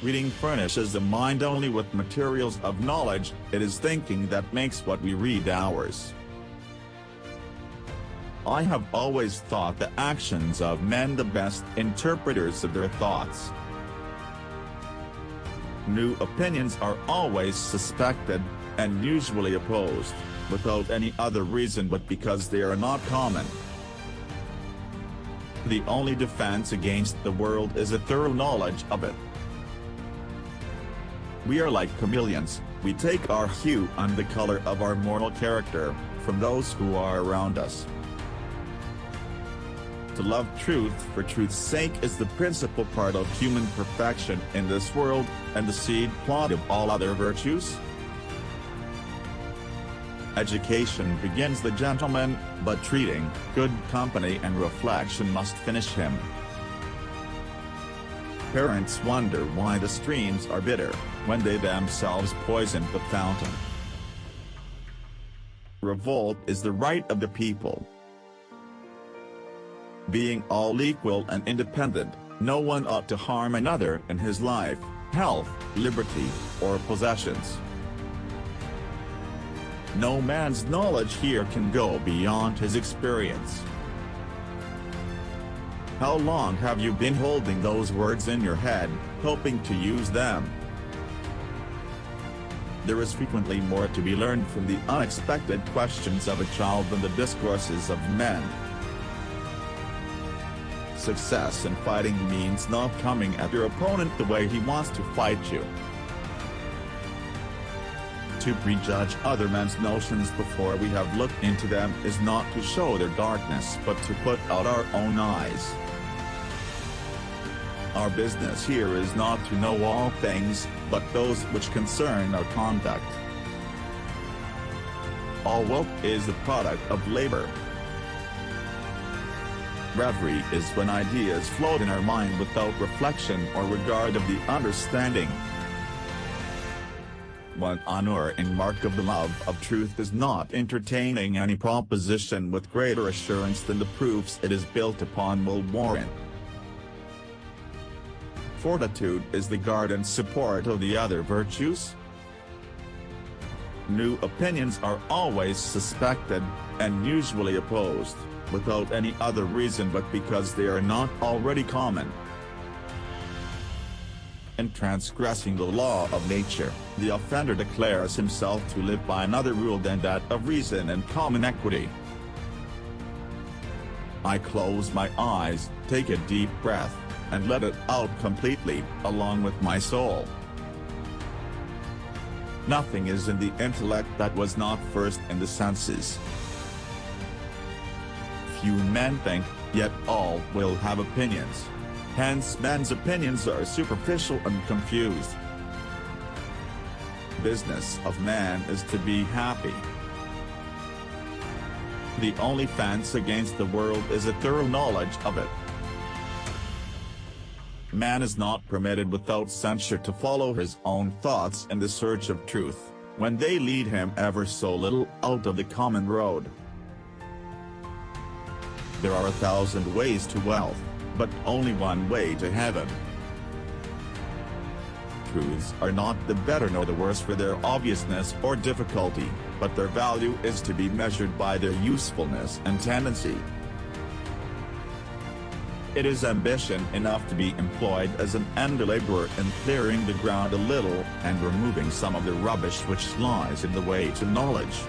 Reading furnishes the mind only with materials of knowledge, it is thinking that makes what we read ours. I have always thought the actions of men the best interpreters of their thoughts. New opinions are always suspected, and usually opposed, without any other reason but because they are not common. The only defense against the world is a thorough knowledge of it. We are like chameleons, we take our hue and the color of our moral character from those who are around us. To love truth for truth's sake is the principal part of human perfection in this world, and the seed plot of all other virtues. Education begins the gentleman, but treating, good company and reflection must finish him. Parents wonder why the streams are bitter, when they themselves poisoned the fountain. Revolt is the right of the people. Being all equal and independent, no one ought to harm another in his life, health, liberty, or possessions. No man's knowledge here can go beyond his experience. How long have you been holding those words in your head, hoping to use them? There is frequently more to be learned from the unexpected questions of a child than the discourses of men. Success in fighting means not coming at your opponent the way he wants to fight you. To prejudge other men's notions before we have looked into them is not to show their darkness but to put out our own eyes. Our business here is not to know all things, but those which concern our conduct. All wealth is the product of labor. Reverie is when ideas float in our mind without reflection or regard of the understanding. One unerring mark of the love of truth is not entertaining any proposition with greater assurance than the proofs it is built upon will warrant. Fortitude is the guard and support of the other virtues. New opinions are always suspected, and usually opposed, without any other reason but because they are not already common. In transgressing the law of nature, the offender declares himself to live by another rule than that of reason and common equity. I close my eyes, take a deep breath, and let it out completely, along with my soul. Nothing is in the intellect that was not first in the senses. Few men think, yet all will have opinions. Hence men's opinions are superficial and confused. Business of man is to be happy. The only fence against the world is a thorough knowledge of it. Man is not permitted without censure to follow his own thoughts in the search of truth, when they lead him ever so little out of the common road. There are 1,000 ways to wealth, but only one way to heaven. Truths are not the better nor the worse for their obviousness or difficulty, but their value is to be measured by their usefulness and tendency. It is ambition enough to be employed as an end-laborer in clearing the ground a little and removing some of the rubbish which lies in the way to knowledge.